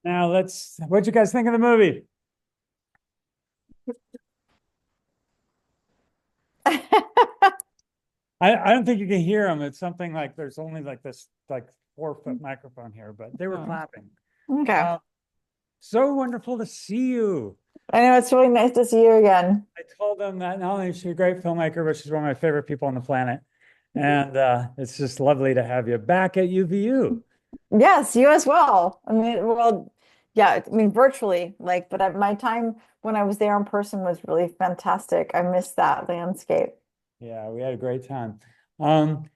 Now what'd you guys think of the movie? I don't think you can hear them. It's something like there's only like this like 4 foot microphone here, but they were Hmm. clapping. Okay. Uh, so wonderful to see you. I know it's really nice to see you again. I told them that not only is she a great filmmaker, but she's one of my favorite people on the planet. And it's just lovely to have you back at UVU. Yes, you as well. I mean, well, yeah, I mean, virtually, like, but my time when I was there in person was really fantastic. I missed that landscape. Yeah, we had a great time. Um,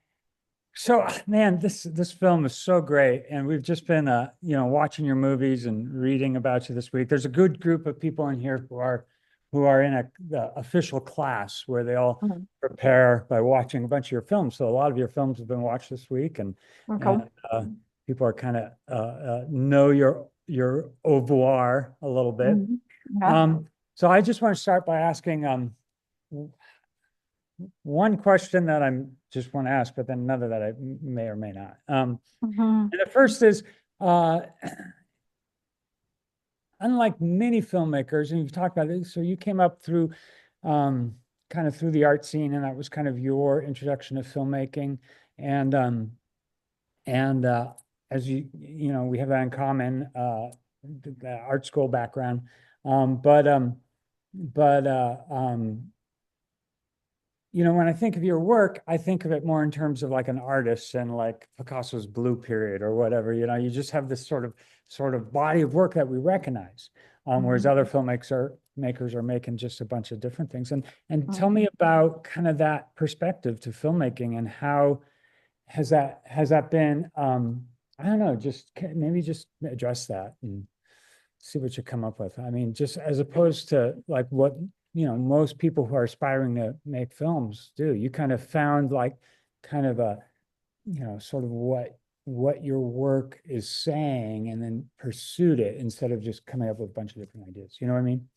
So, man, this film is so great, and we've just been, watching your movies and reading about you this week. There's a good group of people in here who are in the official class where they all Mhm. prepare by watching a bunch of your films. So a lot of your films have been watched this week, and Okay. people are kind of know your au revoir a little bit. Mhm. Yeah. Um, so I just want to start by asking one question that I'm just want to ask, but then another that I may or may not. Mhm. And the first is, uh, unlike many filmmakers, and you've talked about this, so you came up through um, kind of through the art scene, and that was kind of your introduction to filmmaking. And and as we have that in common, the art school background. Um, but um, but when I think of your work, I think of it more in terms of like an artist and like Picasso's blue period or whatever. You just have this sort of body of work that we recognize. Whereas Mhm. other filmmakers are making just a bunch of different things. And tell Mhm. me about kind of that perspective to filmmaking and how has that been I don't know, maybe just address that and see what you come up with. I mean, just as opposed to like what, most people who are aspiring to make films do. You kind of found like kind of a, sort of what your work is saying and then pursued it instead of just coming up with a bunch of different ideas. You know what I mean?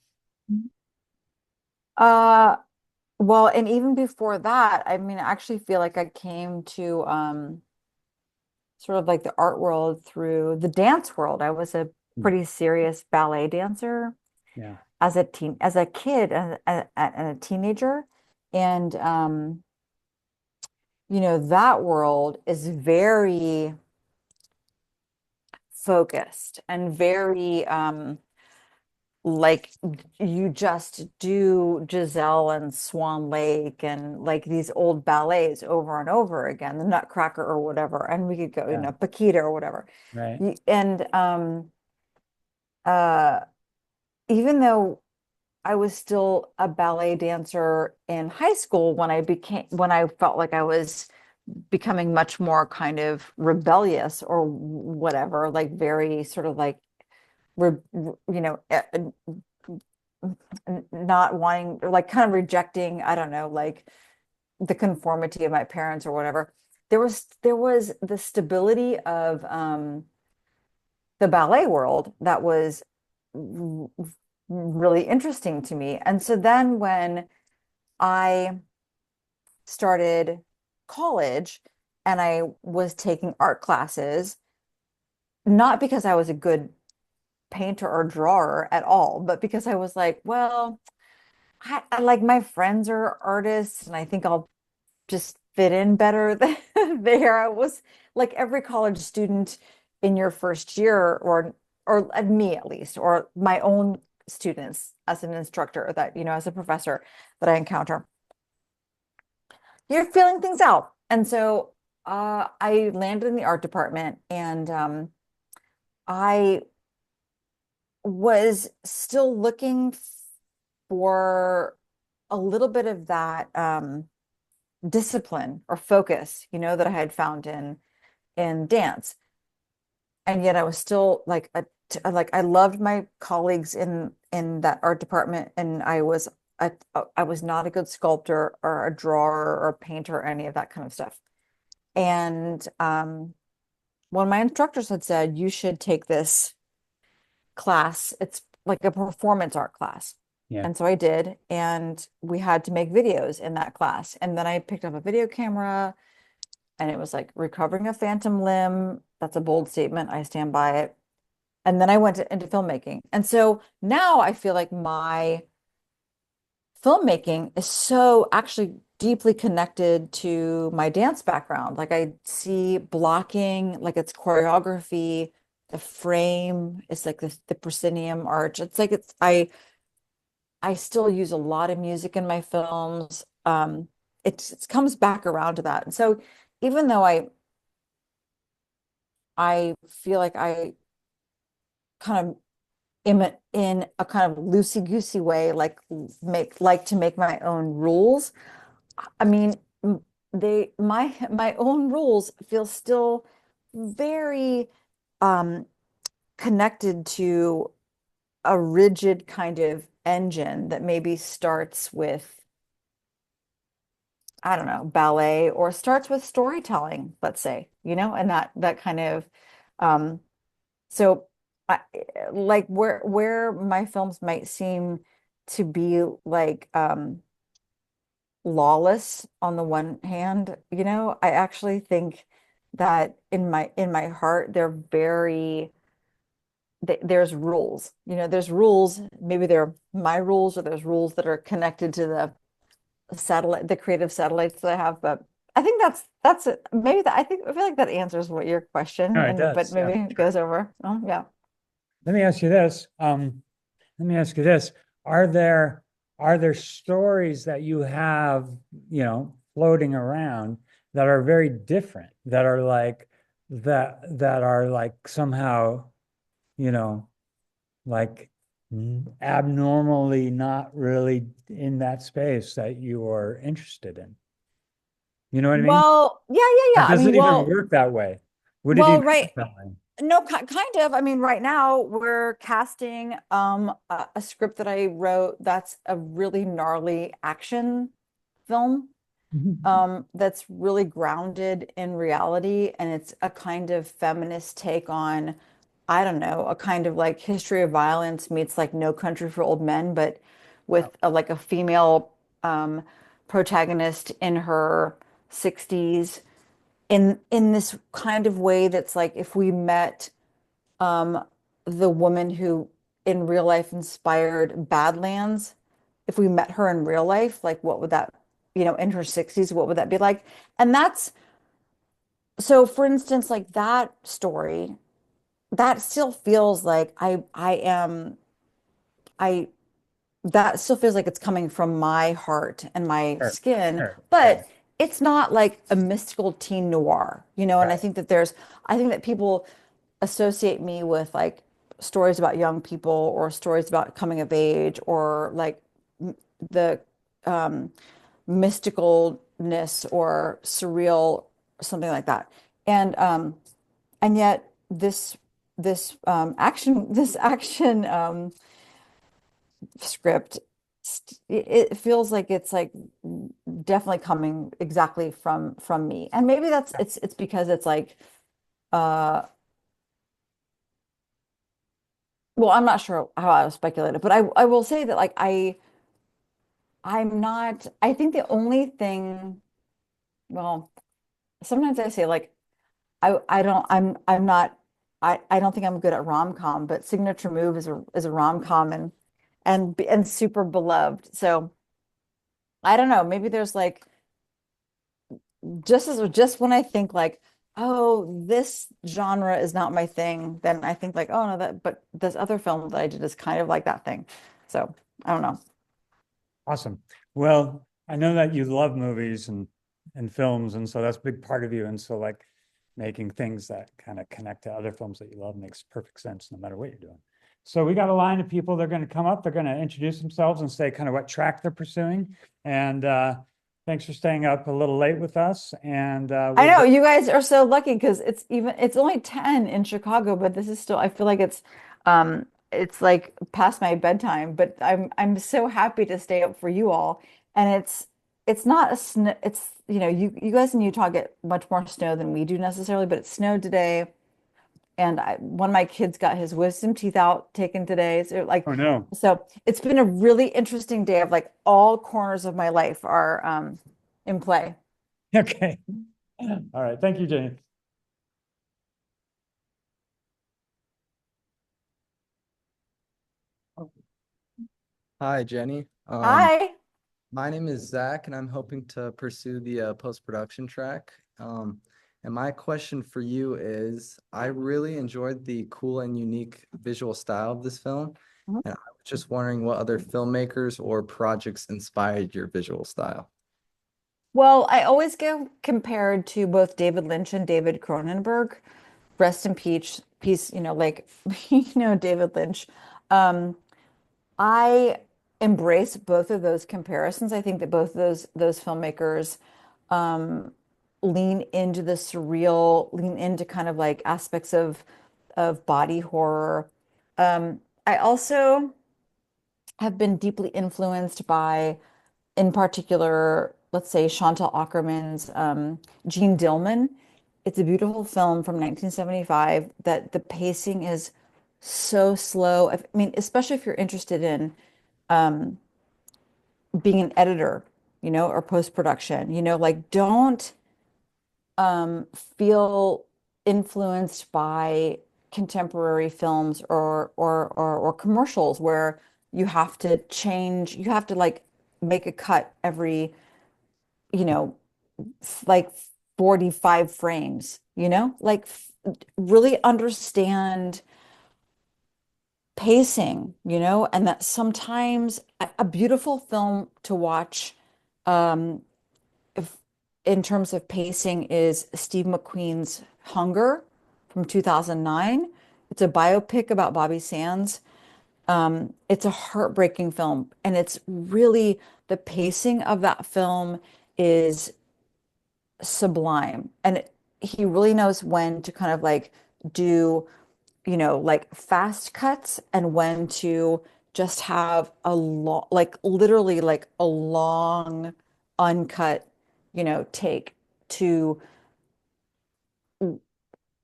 Uh, well, and even before that, I mean, I actually feel like I came to sort of like the art world through the dance world. I was a Hmm. pretty serious ballet dancer Yeah. as a kid and a teenager. And that world is very focused and very like you just do Giselle and Swan Lake and like these old ballets over and over again, the Nutcracker or whatever. And we could go, Yeah. Paquita or whatever. Right. And uh even though I was still a ballet dancer in high school when I felt like I was becoming much more kind of rebellious or whatever, like very sort of like re, not wanting or like kind of rejecting, I don't know, like the conformity of my parents or whatever. There was the stability of the ballet world that was really interesting to me. And so then when I started college and I was taking art classes, not because I was a good painter or drawer at all, but because I was like, well, I like my friends are artists and I think I'll just fit in better there. I was like every college student in your first year or me at least, or my own students as an instructor that, as a professor that I encounter. You're feeling things out. And so I landed in the art department and I was still looking for a little bit of that discipline or focus, that I had found in dance. And yet I was still like like I loved my colleagues in that art department, and I was not a good sculptor or a drawer or a painter or any of that kind of stuff. And one of my instructors had said, you should take this class. It's like a performance art class. Yeah. And so I did, and we had to make videos in that class. And then I picked up a video camera, and it was like recovering a phantom limb. That's a bold statement. I stand by it. And then I went into filmmaking. And so now I feel like my filmmaking is so actually deeply connected to my dance background. Like I see blocking, like it's choreography, the frame, it's like the proscenium arch. It's like I still use a lot of music in my films. It comes back around to that. And so even though I feel like I kind of in a kind of loosey-goosey way, like to make my own rules. I mean, my own rules feel still very um connected to a rigid kind of engine that maybe starts with, I don't know, ballet or starts with storytelling, let's say, and that kind of um so I, like where my films might seem to be like lawless on the one hand, I actually think that in my heart they're there's rules. There's rules, maybe they're my rules or there's rules that are connected to the creative satellites that I have, but I think that's it. Maybe I feel like that answers what your question, No, it but does. Yeah, maybe for it sure. goes over. Oh, yeah. Let me ask you this. Let me ask you this. Are there are there stories that you have, floating around that are very different, that are like somehow, you know, like abnormally not really in that space that you are interested in? You know what I mean? Well, yeah, yeah, Or yeah. I does mean, it even well, work that way? Would it well, even right. work that way? No, kind of. I mean, right now we're casting a script that I wrote that's a really gnarly action film that's really grounded in reality, and it's a kind of feminist take on, I don't know, a kind of like history of violence meets like No Country for Old Men, but with Wow. like a female um protagonist in her 60s in this kind of way that's like if we met um the woman who in real life inspired Badlands, if we met her in real life, like what would that, in her 60s, what would that be like? And that's so for instance, like that story, that still feels like I that still feels like it's coming from my heart and my Sure, skin, sure. Yeah. but it's not like a mystical teen noir, and Right. I think that people associate me with like stories about young people or stories about coming of age or like the um, mysticalness or surreal, something like that. And yet this action script, it feels like it's like definitely coming exactly from me. And maybe that's Yeah. it's because it's like uh well, I'm not sure how I was speculated, but I will say that like I'm not, I think the only thing, well, sometimes I say like I don't I'm not I don't think I'm good at rom-com, but Signature Move is a rom-com and super beloved. So I don't know, maybe there's like just when I think like, oh, this genre is not my thing, then I think like, oh no, that but this other film that I did is kind of like that thing. So I don't know. Awesome. Well, I know that you love movies and films, and so that's a big part of you. And so like making things that kind of connect to other films that you love makes perfect sense no matter what you're doing. So we got a line of people, they're going to come up, they're going to introduce themselves and say kind of what track they're pursuing. And thanks for staying up a little late with us. And I we'll know get you guys are so lucky because it's only 10 in Chicago, but this is still I feel like it's like past my bedtime, but I'm so happy to stay up for you all. And it's not a snow it's you guys in Utah get much more snow than we do necessarily, but it snowed today and one of my kids got his wisdom teeth out taken today. So like oh no. so it's been a really interesting day of like all corners of my life are in play. Okay. All right. Thank you, Jane. Hi, Jenny. Hi. My name is Zach, and I'm hoping to pursue the post-production track. And my question for you is, I really enjoyed the cool and unique visual style of this film, Mhm. and I was just wondering what other filmmakers or projects inspired your visual style. Well, I always get compared to both David Lynch and David Cronenberg. Rest in peace, David Lynch. Um, I embrace both of those comparisons. I think that both of those filmmakers um, lean into the surreal, lean into kind of like aspects of body horror. I also have been deeply influenced by, in particular, let's say Chantal Akerman's Jean Dillman. It's a beautiful film from 1975 that the pacing is so slow. I mean, especially if you're interested in um, being an editor, or post-production, like don't feel influenced by contemporary films or commercials where you have to change, you have to like make a cut every, you know, like 45 frames, like really understand pacing, and that sometimes a beautiful film to watch, um, if in terms of pacing is Steve McQueen's Hunger from 2009. It's a biopic about Bobby Sands. It's a heartbreaking film, and it's really the pacing of that film is sublime. And he really knows when to kind of like do, like fast cuts and when to just have a long, like literally like a long uncut, take to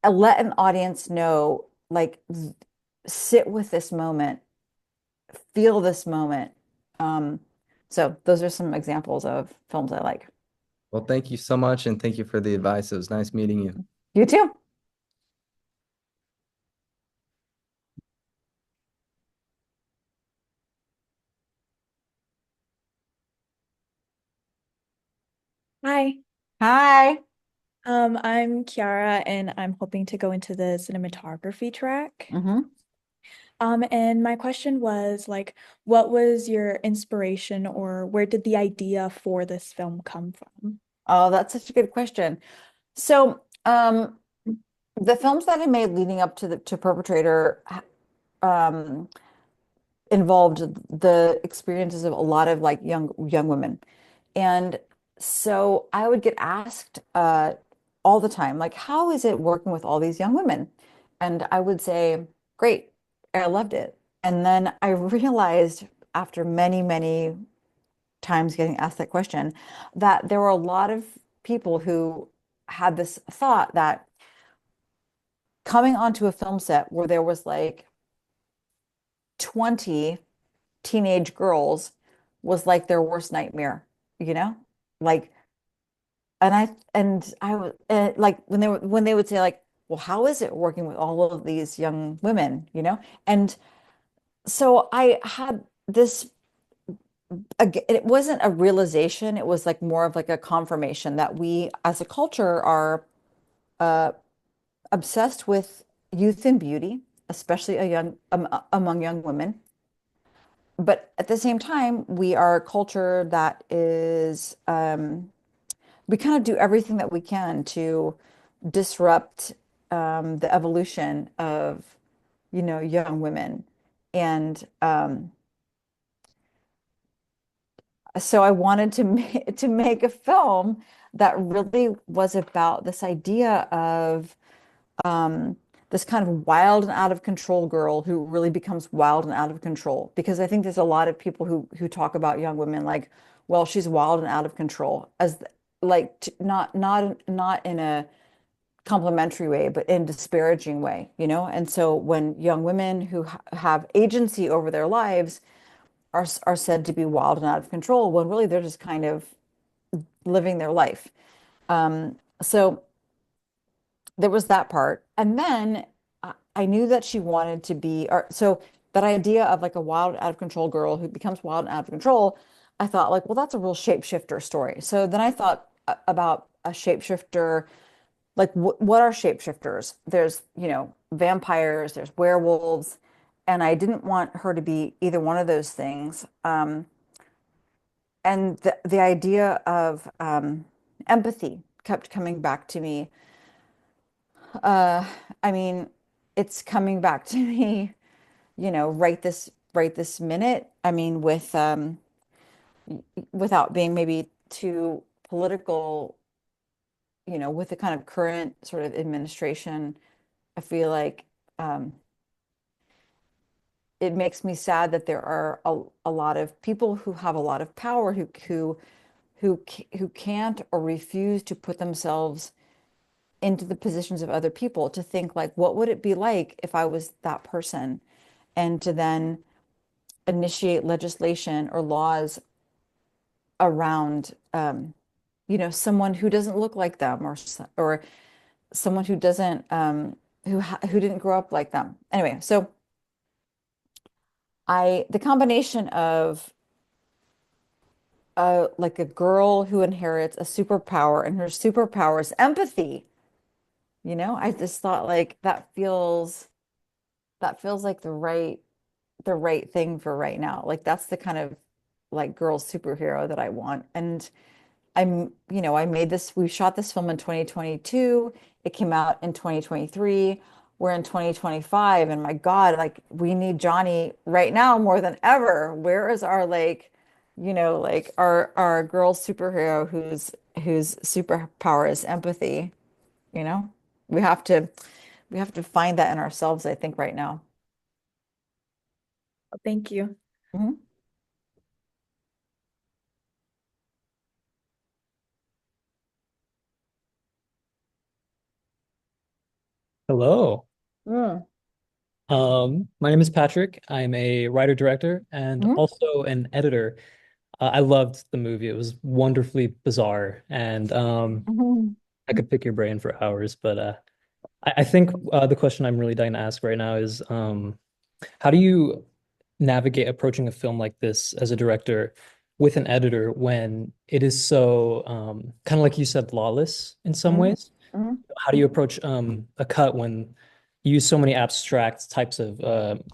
let an audience know, like sit with this moment, feel this moment. Um, so those are some examples of films I like. Well, thank you so much, and thank you for the advice. It was nice meeting you. You too. Hi, Hi. I'm Kiara and I'm hoping to go into the cinematography track. Hmm. And my question was like, what was your inspiration or where did the idea for this film come from? Oh, that's such a good question. So, the films that I made leading up to the Perpetrator um, involved the experiences of a lot of like young women. And so I would get asked all the time, like, how is it working with all these young women? And I would say, great, I loved it. And then I realized after many, many times getting asked that question, that there were a lot of people who had this thought that coming onto a film set where there was like 20 teenage girls was like their worst nightmare, you know? Like, and I was like when they would say like, well, how is it working with all of these young women, And so I had this, it wasn't a realization, it was like more of like a confirmation that we as a culture are uh, obsessed with youth and beauty, especially among young women. But at the same time, we are a culture that is, we kind of do everything that we can to disrupt the evolution of, young women. And so I wanted to to make a film that really was about this idea of um, this kind of wild and out of control girl who really becomes wild and out of control. Because I think there's a lot of people who talk about young women like, well, she's wild and out of control, as like not in a complimentary way, but in disparaging way, And so when young women who have agency over their lives are said to be wild and out of control, when really they're just kind of living their life. So there was that part. And then I knew that she wanted to be, or so that idea of like a wild, out of control girl who becomes wild and out of control, I thought like, well, that's a real shapeshifter story. So then I thought about a shapeshifter, like what are shapeshifters? There's, vampires, there's werewolves, and I didn't want her to be either one of those things. And the idea of empathy kept coming back to me. Uh, I mean, it's coming back to me, right this minute. I mean, without being maybe too political, with the kind of current sort of administration, I feel like it makes me sad that there are a lot of people who have a lot of power who can't or refuse to put themselves into the positions of other people, to think like, what would it be like if I was that person? And to then initiate legislation or laws around, someone who doesn't look like them, or someone who doesn't, who didn't grow up like them. Anyway, so the combination of like a girl who inherits a superpower, and her superpower is empathy. I just thought like that feels like the right thing for right now. Like that's the kind of like girl superhero that I want. And we shot this film in 2022. It came out in 2023. We're in 2025, and my God, like we need Johnny right now more than ever. Where is our like our girl superhero whose superpower is empathy, you know? We have to we have to find that in ourselves, I think, right now. Thank you. Mhm. Hello. Mm. My name is Patrick. I'm a writer director and Mhm. also an editor. I loved the movie. It was wonderfully bizarre, and Mhm. I could pick your brain for hours. But I think the question I'm really dying to ask right now is, how do you navigate approaching a film like this as a director with an editor when it is so kind of like you said, lawless in some Mhm. ways? Mhm. How do you approach a cut when you use so many abstract types of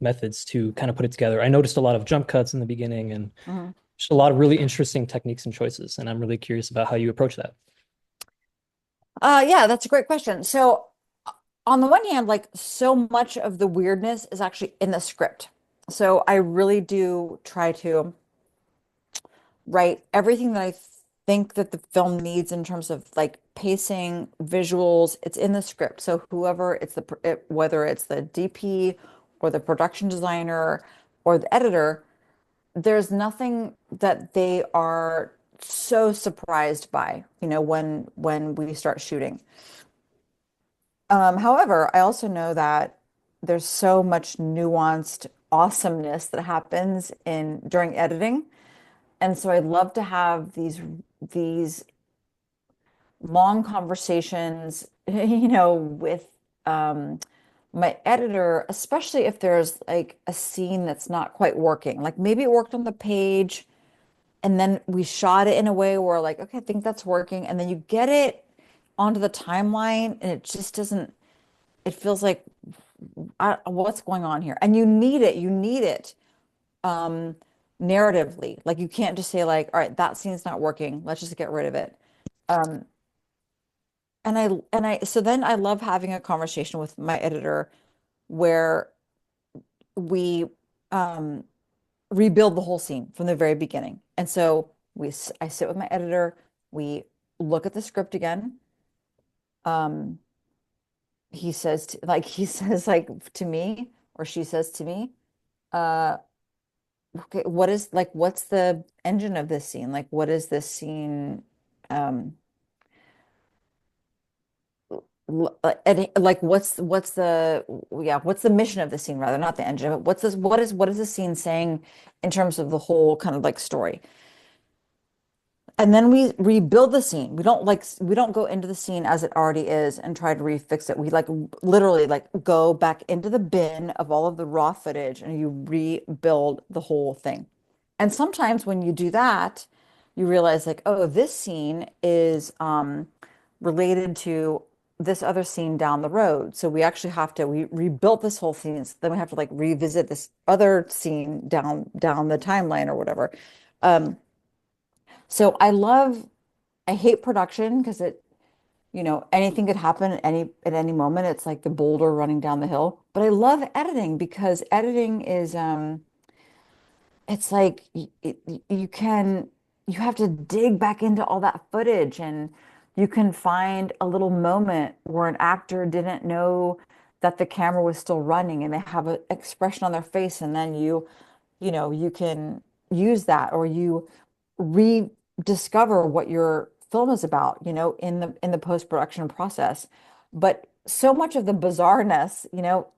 methods to kind of put it together? I noticed a lot of jump cuts in the beginning and Mhm. just a lot of really interesting techniques and choices, and I'm really curious about how you approach that. Yeah, that's a great question. So, on the one hand, like so much of the weirdness is actually in the script. So, I really do try to write everything that I think that the film needs in terms of like pacing, visuals, it's in the script. So, whether it's the DP or the production designer or the editor, there's nothing that they are so surprised by, when we start shooting. However, I also know that there's so much nuanced awesomeness that happens in during editing. And so I'd love to have these long conversations, with um, my editor, especially if there's like a scene that's not quite working. Like maybe it worked on the page, and then we shot it in a way where like, okay, I think that's working. And then you get it onto the timeline, and it just doesn't, it feels like what's going on here? And you need it um narratively. Like you can't just say like, all right, that scene's not working. Let's just get rid of it. Um and I so then I love having a conversation with my editor where we um rebuild the whole scene from the very beginning. And so I sit with my editor, we look at the script again. Um he says like to me, or she says to me, uh okay, what's the engine of this scene? Like, what is this scene? Um, and like, what's the mission of the scene, rather, not the engine, but what is the scene saying in terms of the whole kind of like story? And then we rebuild the scene. We don't go into the scene as it already is and try to refix it. We like literally like go back into the bin of all of the raw footage and you rebuild the whole thing. And sometimes when you do that, you realize like, oh, this scene is related to this other scene down the road. So we actually have to we rebuilt this whole scene. So then we have to like revisit this other scene down the timeline or whatever. Um, so I hate production because anything could happen at any moment. It's like the boulder running down the hill. But I love editing because editing is it's like you have to dig back into all that footage and you can find a little moment where an actor didn't know that the camera was still running and they have an expression on their face and then you can use that or you rediscover what your film is about, in the post-production process. But so much of the bizarreness,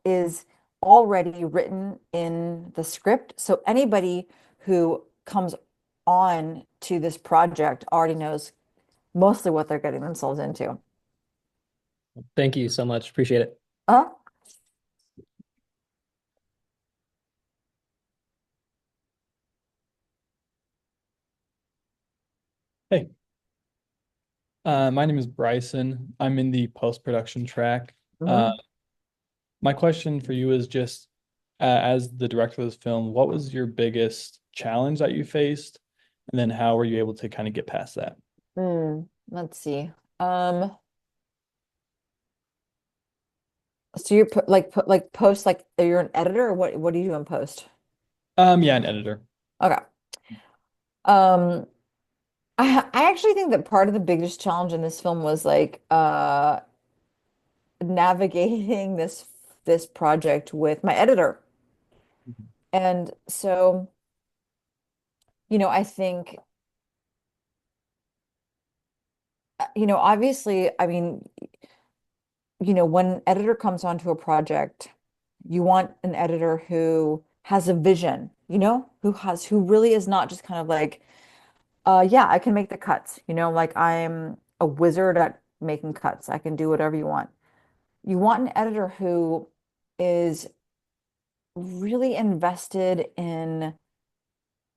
is already written in the script. So anybody who comes on to this project already knows mostly what they're getting themselves into. Thank you so much. Appreciate it. Uh, Hey, my name is Bryson. I'm in the post-production track. mhm. My question for you is just, as the director of this film, what was your biggest challenge that you faced? And then how were you able to kind of get past that? Let's see. So you're like post like you're an editor or what do you do in post? Yeah, an editor. Okay. Um, I actually think that part of the biggest challenge in this film was like navigating this project with my editor. Mhm. And so, I think, obviously, I mean, when an editor comes onto a project, you want an editor who has a vision, who really is not just kind of like, yeah, I can make the cuts, like I'm a wizard at making cuts. I can do whatever you want. You want an editor who is really invested in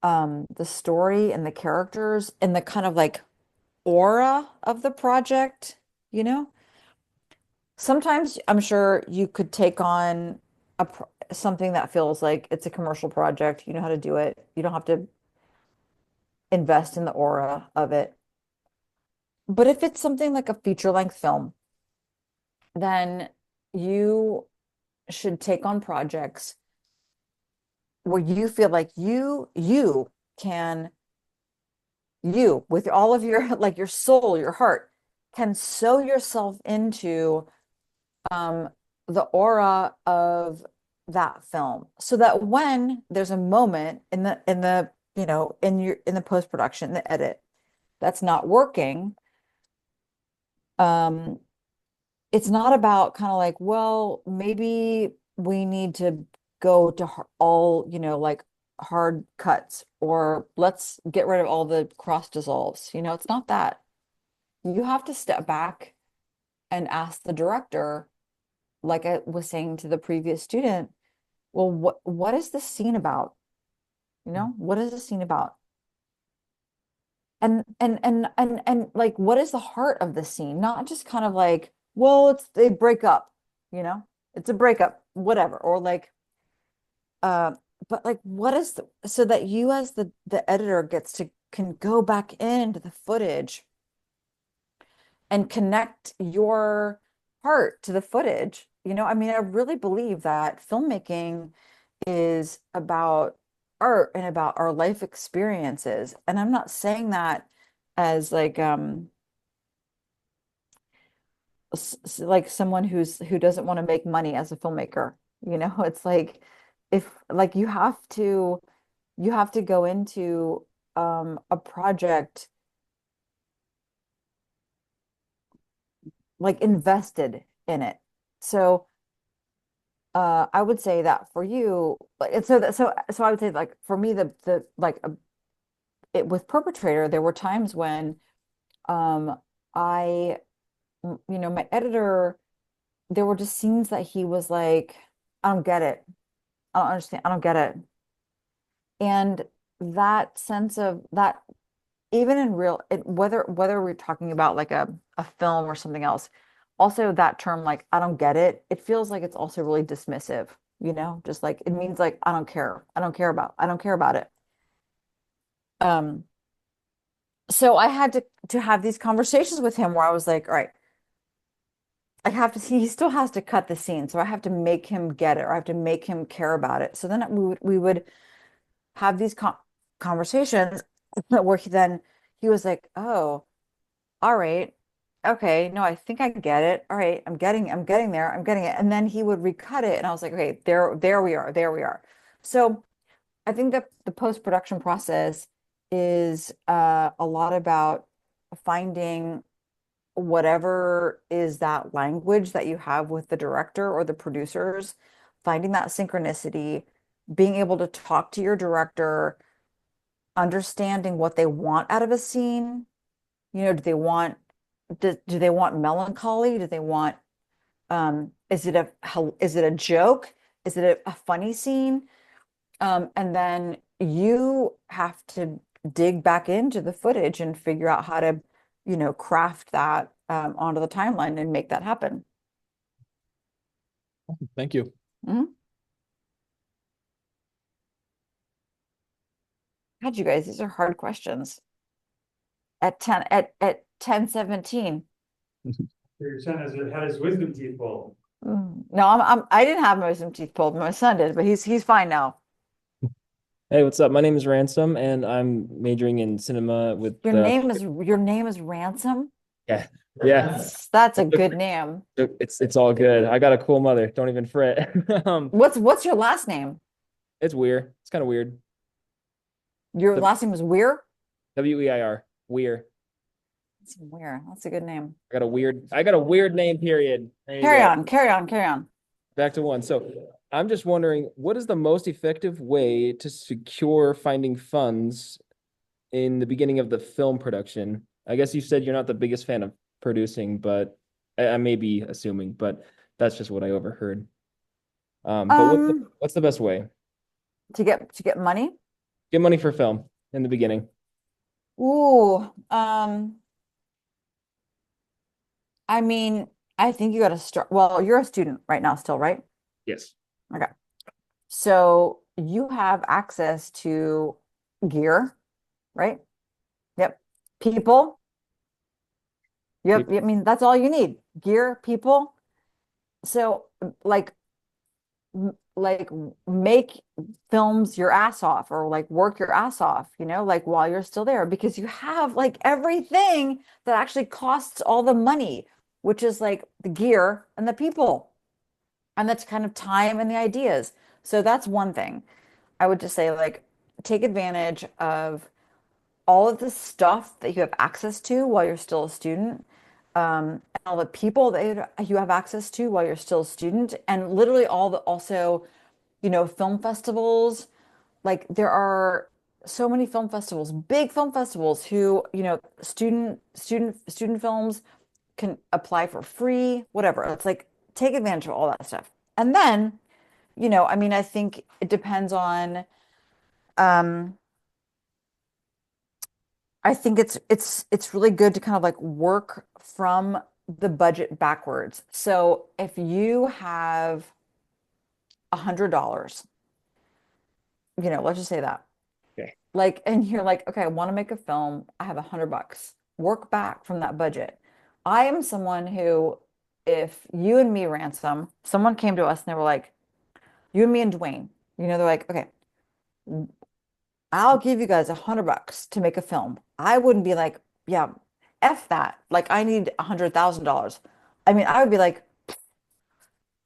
the story and the characters and the kind of like aura of the project, you know? Sometimes I'm sure you could take on something that feels like it's a commercial project. You know how to do it. You don't have to invest in the aura of it. But if it's something like a feature-length film, then you should take on projects where you feel like you can with all of your like your soul, your heart, can sew yourself into um the aura of that film so that when there's a moment in the in the post-production, the edit that's not working, um it's not about kind of like, well, maybe we need to go to all, like hard cuts, or let's get rid of all the cross dissolves. It's not that. You have to step back and ask the director, like I was saying to the previous student, well, what is this scene about? What is this scene about? And like what is the heart of the scene? Not just kind of like, well, they break up, it's a breakup, whatever. Or like uh but like what is so that you as the editor can go back into the footage and connect your heart to the footage. I mean, I really believe that filmmaking is about art and about our life experiences. And I'm not saying that as like like someone who doesn't want to make money as a filmmaker. It's like if like you have to go into a project like invested in it. So I would say that for you, like, and so I would say like for me the like with Perpetrator, there were times when I, my editor, there were just scenes that he was like, I don't get it. I don't understand. I don't get it. And that sense of that, even in whether we're talking about like a film or something else, also that term, like, I don't get it, it feels like it's also really dismissive, just like it means like, I don't care. I don't care about it. Um, so I had to have these conversations with him where I was like, all right, I have to see, he still has to cut the scene. So I have to make him get it, or I have to make him care about it. So then we would have these conversations where he was like, oh, all right, okay, no, I think I get it. All right, I'm getting there, I'm getting it. And then he would recut it, and I was like, okay, there we are. So I think that the post-production process is a lot about finding whatever is that language that you have with the director or the producers, finding that synchronicity, being able to talk to your director, understanding what they want out of a scene. Do they want melancholy? Do they want is it a joke? Is it a funny scene? And then you have to dig back into the footage and figure out how to, craft that onto the timeline and make that happen. Thank you. Mhm. God, you guys, these are hard questions. At 10:17. Your son had his wisdom teeth pulled. No, I didn't have my wisdom teeth pulled. My son did, but he's fine now. Hey, what's up? My name is Ransom, and I'm majoring in cinema with Your name is Ransom? yeah, yeah. That's a good name. It's all good. I got a cool mother. Don't even fret. What's your last name? It's weird. It's kind of weird. Your last name is Weir? Weir. Weir. That's Weir. That's a good name. I got a weird name, period. There you go. Carry on. Back to one. So I'm just wondering, what is the most effective way to secure finding funds in the beginning of the film production? I guess you said you're not the biggest fan of producing, but I may be assuming, but that's just what I overheard. But what's the best way? To get money? Get money for film in the beginning. Ooh, I mean, I think you got to start. Well, you're a student right now still, right? Yes. Okay. So you have access to gear, right? Yep. People. Yep. I mean, that's all you need. Gear, people. So like like make films your ass off, or like work your ass off, like while you're still there, because you have like everything that actually costs all the money, which is like the gear and the people, and that's kind of time and the ideas. So that's one thing I would just say, like, take advantage of all of the stuff that you have access to while you're still a student, and all the people that you have access to while you're still a student, and literally also, film festivals. Like, there are so many film festivals, big film festivals, who, student films can apply for free, whatever. It's like, take advantage of all that stuff. And then, I mean, I think it depends on, um, I think it's really good to kind of like work from the budget backwards. So if you have $100, let's just say that. Okay. Like, and you're like, okay, I want to make a film. I have $100. Work back from that budget. I am someone who, if you and me, Ransom, someone came to us and they were like, you and me and Duane, they're like, okay, I'll give you guys $100 to make a film. I wouldn't be like, yeah, F that. Like, I need $100,000. I mean, I would be like,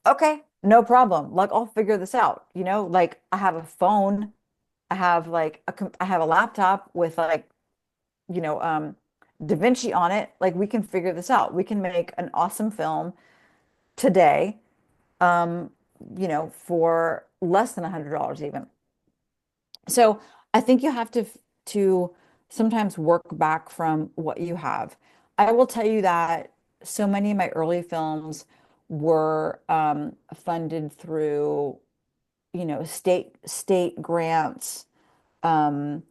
okay, no problem. Like, I'll figure this out. Like, I have a phone. I have like I have a laptop with like, Da Vinci on it. Like, we can figure this out. We can make an awesome film today, um, for less than $100 even. So I think you have to sometimes work back from what you have. I will tell you that so many of my early films were funded through, state grants. Um,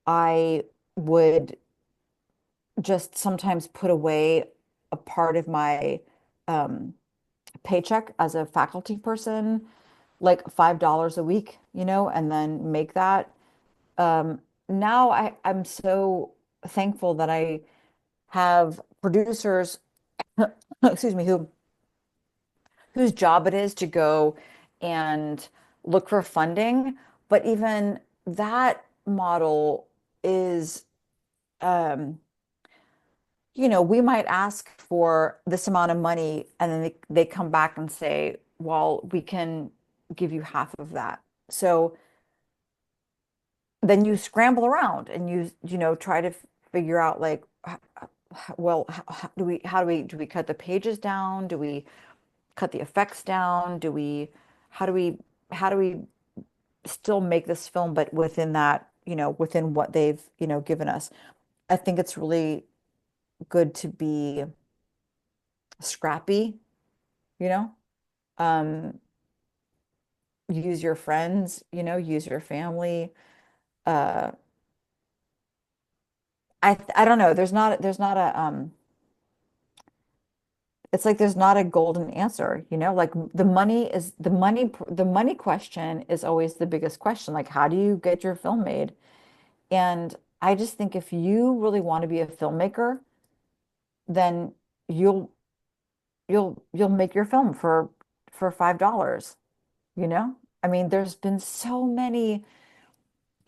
I would just sometimes put away a part of my um, paycheck as a faculty person, like $5 a week, and then make that. Now I'm so thankful that I have producers, excuse me, whose job it is to go and look for funding. But even that model is, um, we might ask for this amount of money and then they come back and say, well, we can give you half of that. So then you scramble around and try to figure out like, well, do we cut the pages down? Do we cut the effects down? How do we, how do we still make this film, but within that, within what they've, given us? I think it's really good to be scrappy, you know, um, use your friends, use your family. Uh, I don't know. There's not a, it's like there's not a golden answer, like the money question is always the biggest question. Like, how do you get your film made? And I just think if you really want to be a filmmaker, then you'll you'll make your film for $5, you know? I mean, there's been so many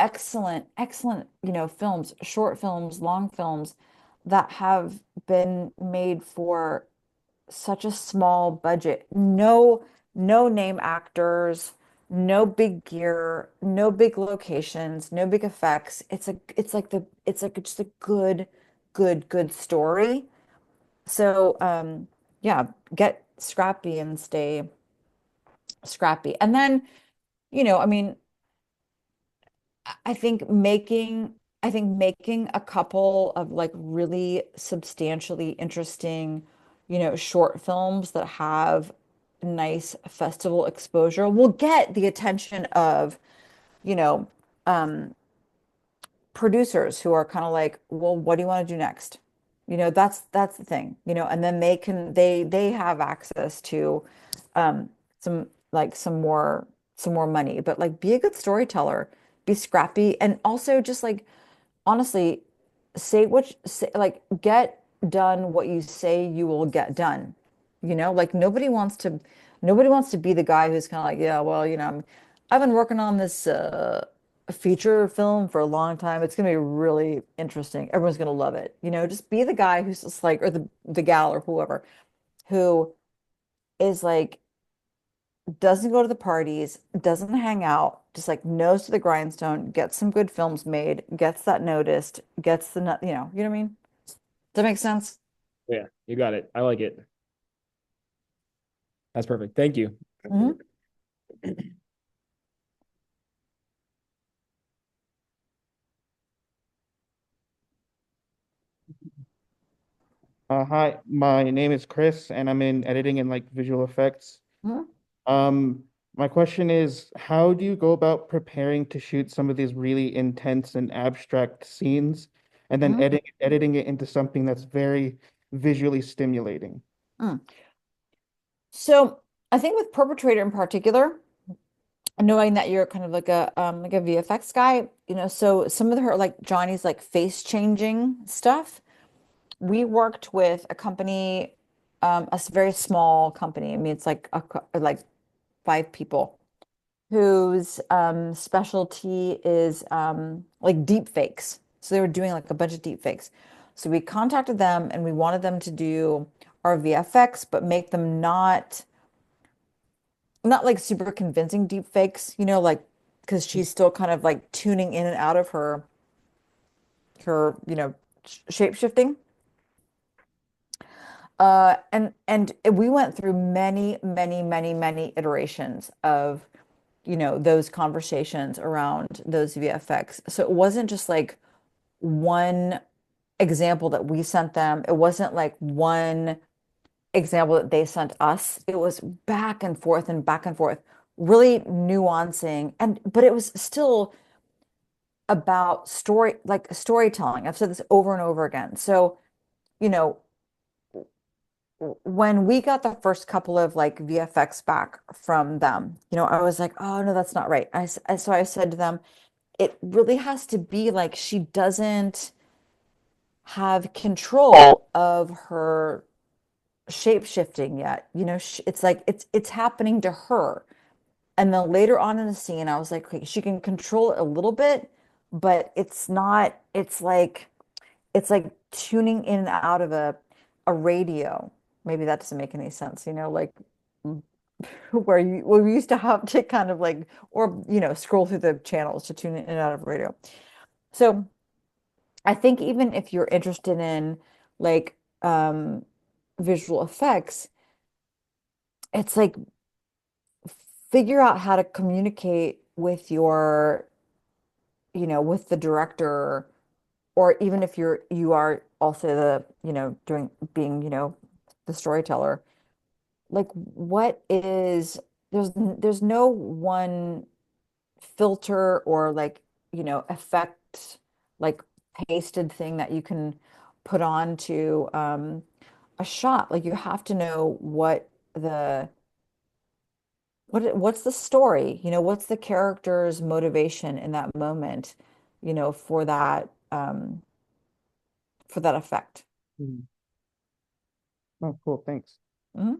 excellent, films, short films, long films that have been made for such a small budget. No name actors, no big gear, no big locations, no big effects. It's like just a good story. So yeah, get scrappy and stay scrappy. And then, I mean, I think making a couple of like really substantially interesting, short films that have nice festival exposure will get the attention of, you know, um, producers who are kind of like, well, what do you want to do next? That's the thing, and then they have access to um some more money. But like be a good storyteller, be scrappy, and also just like honestly say like get done what you say you will get done. Like nobody wants to be the guy who's kind of like, yeah, well, I've been working on this feature film for a long time. It's gonna be really interesting. Everyone's gonna love it. Just be the guy who's just like, or the gal or whoever who is like doesn't go to the parties, doesn't hang out, just like nose to the grindstone, gets some good films made, gets that noticed, gets you know what I mean? Does that make sense? Yeah, you got it. I like it. That's perfect. Thank you. Mhm. Hi, my name is Chris, and I'm in editing and like visual effects. Mhm. Um, my question is, how do you go about preparing to shoot some of these really intense and abstract scenes, and then Mhm. editing it into something that's very visually stimulating? Mm. So I think with Perpetrator in particular, knowing that you're kind of like a VFX guy, so some of her like Johnny's like face changing stuff, we worked with a company, very small company. I mean, it's like like 5 people whose specialty is like deep fakes. So they were doing like a bunch of deep fakes. So we contacted them and we wanted them to do our VFX, but make them not like super convincing deep fakes, like because she's still kind of like tuning in and out of her shape shifting. And we went through many iterations of, those conversations around those VFX. So it wasn't just like one example that we sent them. It wasn't like one example that they sent us. It was back and forth and back and forth, really nuancing. And but it was still about storytelling. I've said this over and over again. So, you know, when we got the first couple of like VFX back from them, I was like, oh no, that's not right. So I said to them, it really has to be like she doesn't have control of her shape shifting yet. It's like it's happening to her. And then later on in the scene, I was like, okay, she can control it a little bit, but it's not, it's like tuning in and out of a radio. Maybe that doesn't make any sense, like where we used to have to kind of like, or scroll through the channels to tune in and out of radio. So I think even if you're interested in like visual effects, it's like figure out how to communicate with with the director, or even if you are also the, doing being, the storyteller, like what is there's no one filter or like, effect, like pasted thing that you can put on to a shot. Like you have to know what's the story, what's the character's motivation in that moment, for that effect. Mm. Oh, cool. Thanks. Mhm.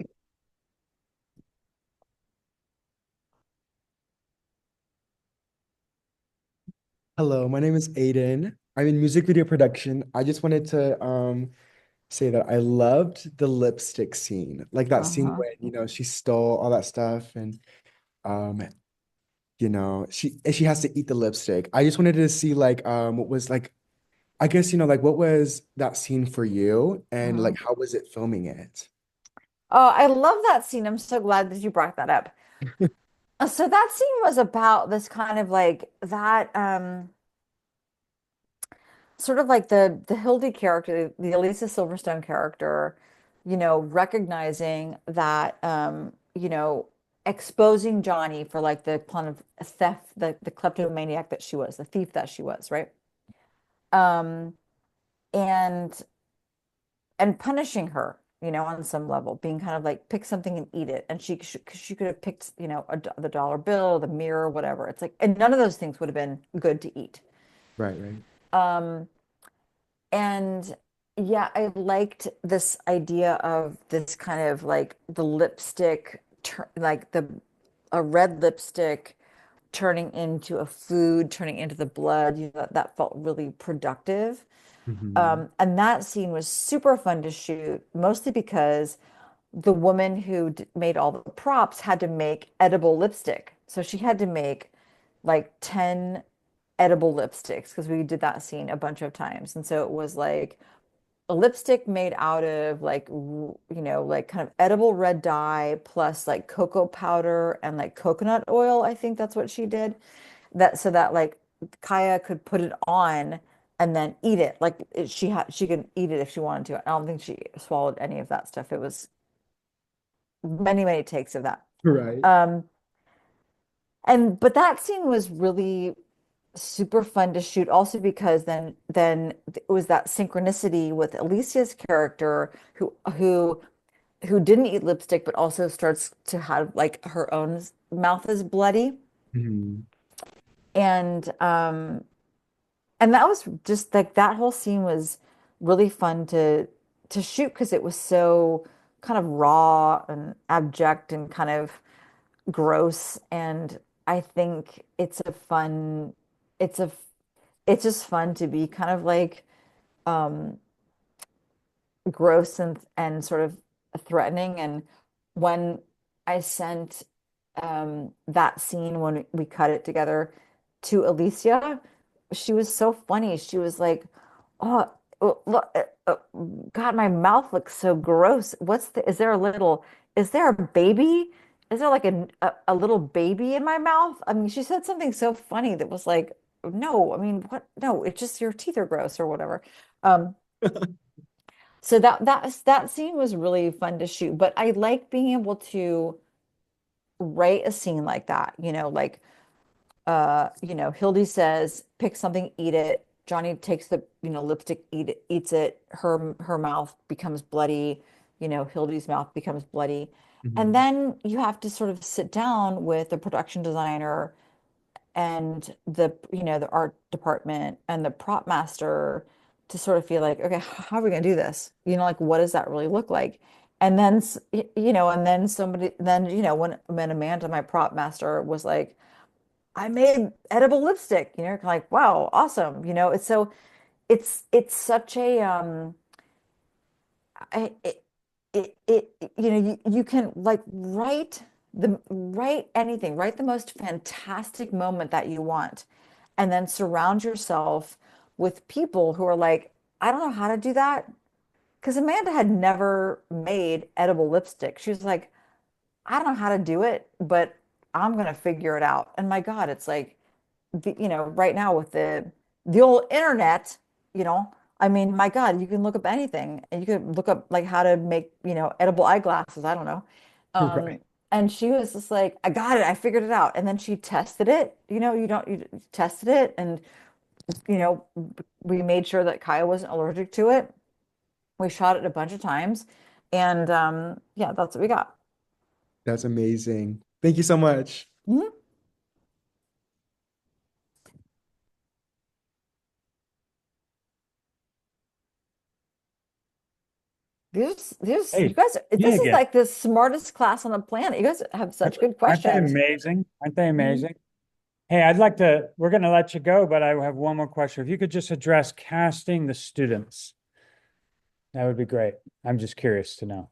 Hello, my name is Aiden. I'm in music video production. I just wanted to say that I loved the lipstick scene. Like that scene Uh-huh. when, she stole all that stuff and um, she has to eat the lipstick. I just wanted to see like what was like I guess, like what was that scene for you and Mhm. like how was it filming it? Oh, I love that scene. I'm so glad that you brought that up. So that scene was about this kind of like that sort of like the Hildy character, the Elisa Silverstone character, recognizing that exposing Johnny for like the kind of theft, the kleptomaniac that she was, the thief that she was, right? Um and punishing her, on some level, being kind of like pick something and eat it. And she could have picked, the dollar bill, the mirror, whatever. It's like, and none of those things would have been good to eat. Right, right. Um, and yeah, I liked this idea of this kind of like the lipstick, like a red lipstick turning into a food, turning into the blood. That felt really productive. Hmm. And that scene was super fun to shoot, mostly because the woman who made all the props had to make edible lipstick. So she had to make like 10 edible lipsticks because we did that scene a bunch of times. And so it was like a lipstick made out of like, like kind of edible red dye plus like cocoa powder and like coconut oil. I think that's what she did. That so that like Kaya could put it on and then eat it. Like she could eat it if she wanted to. I don't think she swallowed any of that stuff. It was many, many takes of that. Right. Um, but that scene was really super fun to shoot also because then it was that synchronicity with Alicia's character who didn't eat lipstick but also starts to have like her own mouth is bloody. Hmm. And that was just like that whole scene was really fun to shoot because it was so kind of raw and abject and kind of gross. And I think it's a it's just fun to be kind of like um gross and sort of threatening. And when I sent that scene when we cut it together to Alicia, she was so funny. She was like, "Oh, look, God, my mouth looks so gross. Is there a baby? Is there like a little baby in my mouth?" I mean, she said something so funny that was like, no, I mean, what? No, it's just your teeth are gross or whatever. Um, so that scene was really fun to shoot, but I like being able to write a scene like that, like Hildy says, pick something, eat it. Johnny takes the, lipstick, eats it. Her mouth becomes bloody, Hildy's mouth becomes bloody. And Mhm. then you have to sort of sit down with the production designer and the art department and the prop master to sort of feel like, okay, how are we going to do this? Like, what does that really look like? And then, and then when Amanda, my prop master, was like, I made edible lipstick, kind of like, wow, awesome. It's so it's such a I, you can like write anything, write the most fantastic moment that you want, and then surround yourself with people who are like, I don't know how to do that. Because Amanda had never made edible lipstick. She was like, I don't know how to do it, but I'm gonna figure it out. And my God, it's like right now with the old internet, I mean, my God, you can look up anything and you could look up like how to make, edible eyeglasses. I don't know. Um, Right. and she was just like, I got it, I figured it out. And then she tested it, you tested it and you know, we made sure that Kaya wasn't allergic to it. We shot it a bunch of times. And yeah, that's what we got. That's amazing. Thank you so much. Mhm. You Hey, guys, me this is again. like the smartest class on the planet. You guys have such good Aren't they questions. amazing? Aren't they Mhm. amazing? Hey, we're going to let you go, but I have one more question. If you could just address casting the students, that would be great. I'm just curious to know.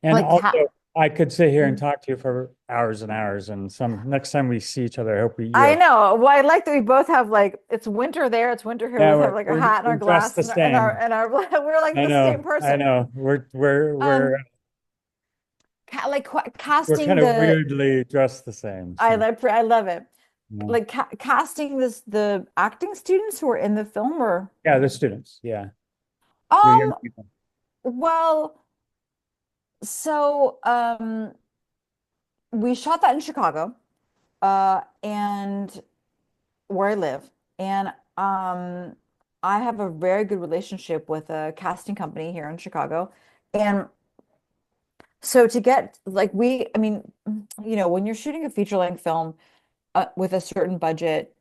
And Like also, cat. I could sit here and talk to you for hours and hours. And next time we see each other, I hope you I have, know. Well, I like that we both have like it's winter there, it's winter here. We yeah, both have like our hat and our we're dressed glass the and our same. we're like the same I person. know. Um, We're casting kind of the weirdly dressed the same. So, I love it. yeah, Like casting the acting students who are in the film or yeah, the students. Yeah, your young um people. well, so we shot that in Chicago, and where I live. And I have a very good relationship with a casting company here in Chicago. And so to get like I mean, when you're shooting a feature length film with a certain budget,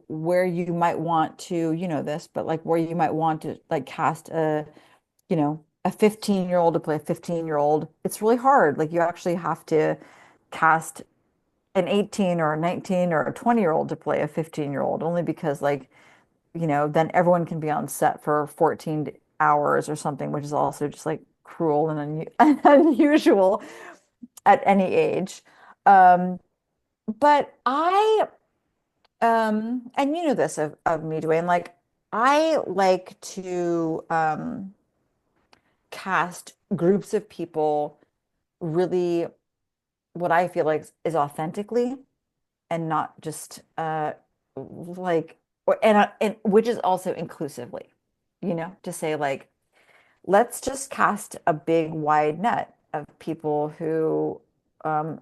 where you might want to, this, but like where you might want to like cast a 15-year-old to play a 15-year-old, it's really hard. Like you actually have to cast an 18 or a 19 or a 20-year-old to play a 15-year-old, only because like then everyone can be on set for 14 hours or something, which is also just like cruel and unusual at any age. Um, but and you know this of me, Duane, like I like to cast groups of people really what I feel like is authentically and not just like and which is also inclusively, to say like let's just cast a big wide net of people who um,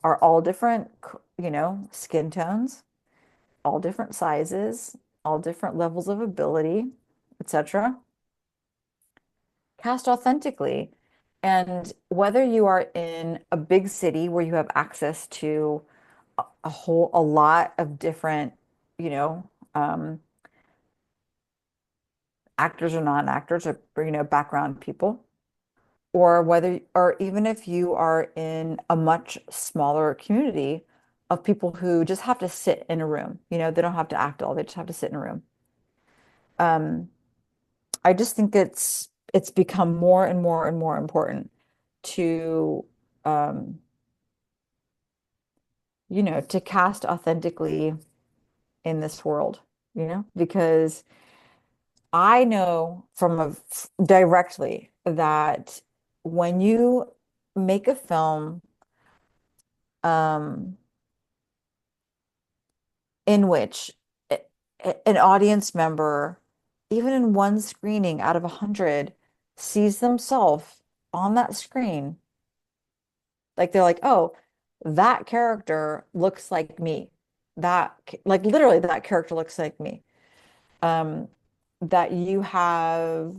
are all different, skin tones, all different sizes, all different levels of ability, etc. Cast authentically. And whether you are in a big city where you have access to a lot of different, you know, um, actors or non-actors or, background people, or even if you are in a much smaller community of people who just have to sit in a room, they don't have to act all, they just have to sit in a room. Um, I just think it's become more and more and more important to um, to cast authentically in this world, because I know directly that when you make a film um, in which an audience member, even in one screening out of 100, sees themselves on that screen, like they're like, oh, that character looks like me. Like literally that character looks like me. Um, that you have,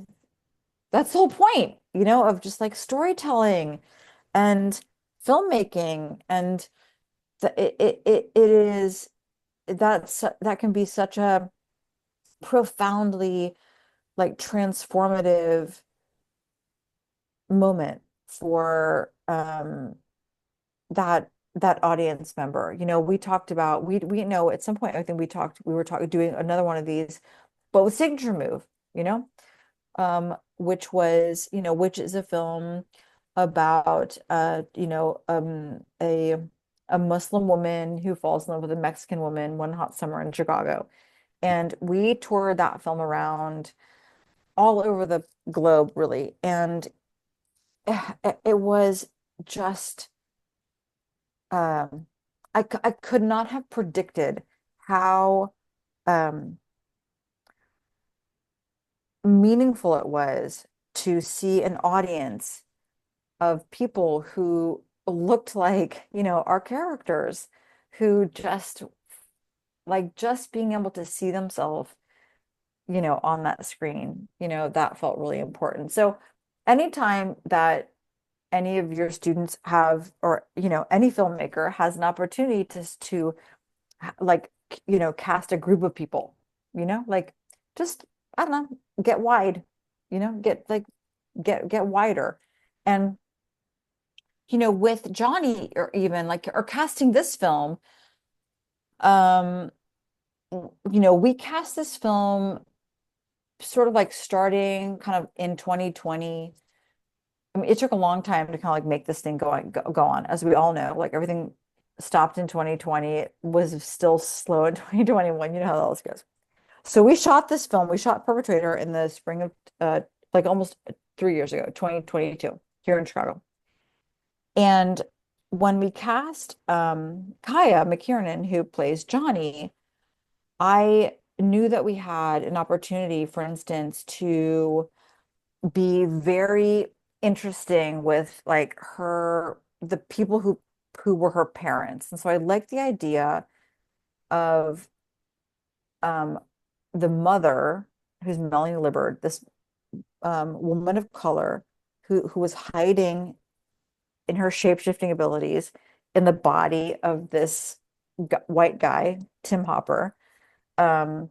that's the whole point, of just like storytelling and filmmaking, and it is that can be such a profoundly like transformative moment for that audience member. We talked about we know at some point, I think we were talking doing another one of these, but with Signature Move, which is a film about a Muslim woman who falls in love with a Mexican woman one hot summer in Chicago. And we toured that film around all over the globe, really. And it was just, I could not have predicted how um, meaningful it was to see an audience of people who looked like, our characters, who just being able to see themselves, on that screen, that felt really important. So anytime that any of your students have, or, any filmmaker has an opportunity to like, cast a group of people, like just, I don't know, get wide, get wider. And, with Johnny, or even like, or casting this film, um, we cast this film sort of like starting kind of in 2020. I mean, it took a long time to kind of like make this thing go on, as we all know. Like everything stopped in 2020. It was still slow in 2021. You know how that always goes. So we shot this film. We shot Perpetrator in the spring of like almost 3 years ago, 2022, here in Chicago. And when we cast Kaya McKiernan, who plays Johnny, I knew that we had an opportunity, for instance, to be very interesting with like the people who were her parents. And so I liked the idea of um the mother, who's Melanie Libbard, this woman of color who was hiding in her shape-shifting abilities in the body of this white guy, Tim Hopper. And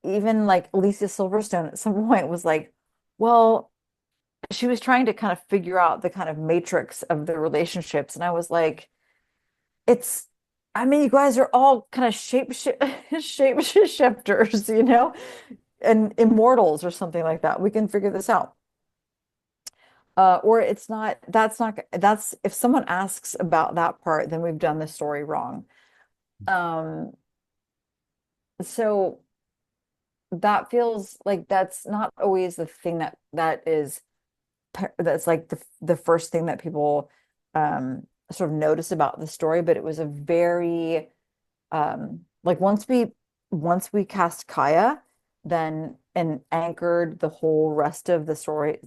even like Alicia Silverstone at some point was like, well, she was trying to kind of figure out the kind of matrix of the relationships. And I was like, I mean, you guys are all kind of shape shifters, and immortals or something like that. We can figure this out. Or that's if someone asks about that part, then we've done the story wrong. So that feels like that's not always the thing that's like the first thing that people sort of notice about the story, but it was a very like once we cast Kaya, then and anchored the whole rest of the story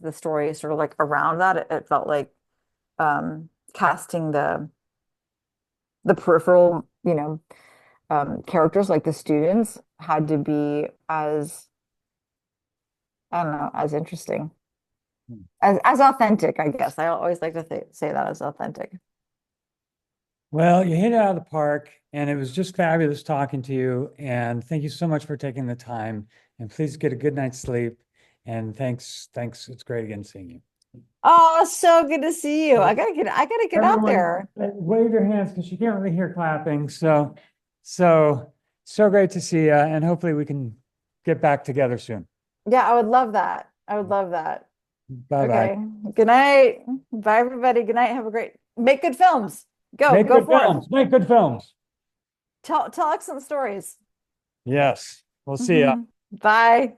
sort of like around that, it felt like casting the peripheral, characters, like the students, had to be as, I don't know, as interesting, as authentic, I guess. I always like to say that, as authentic. Well, you hit it out of the park, and it was just fabulous talking to you. And thank you so much for taking the time. And please get a good night's sleep. And thanks. It's great again seeing you. Oh, so good to see you. I gotta get out Everyone, there. wave your hands because you can't really hear clapping. So great to see you. And hopefully we can get back together soon. Yeah, I would love that. I would love that. Bye-bye. Okay. Good night. Bye, everybody. Good night. Have a great, make good films. Go Make good forth. films. Make good films. Tell excellent stories. Yes. We'll see ya. Bye.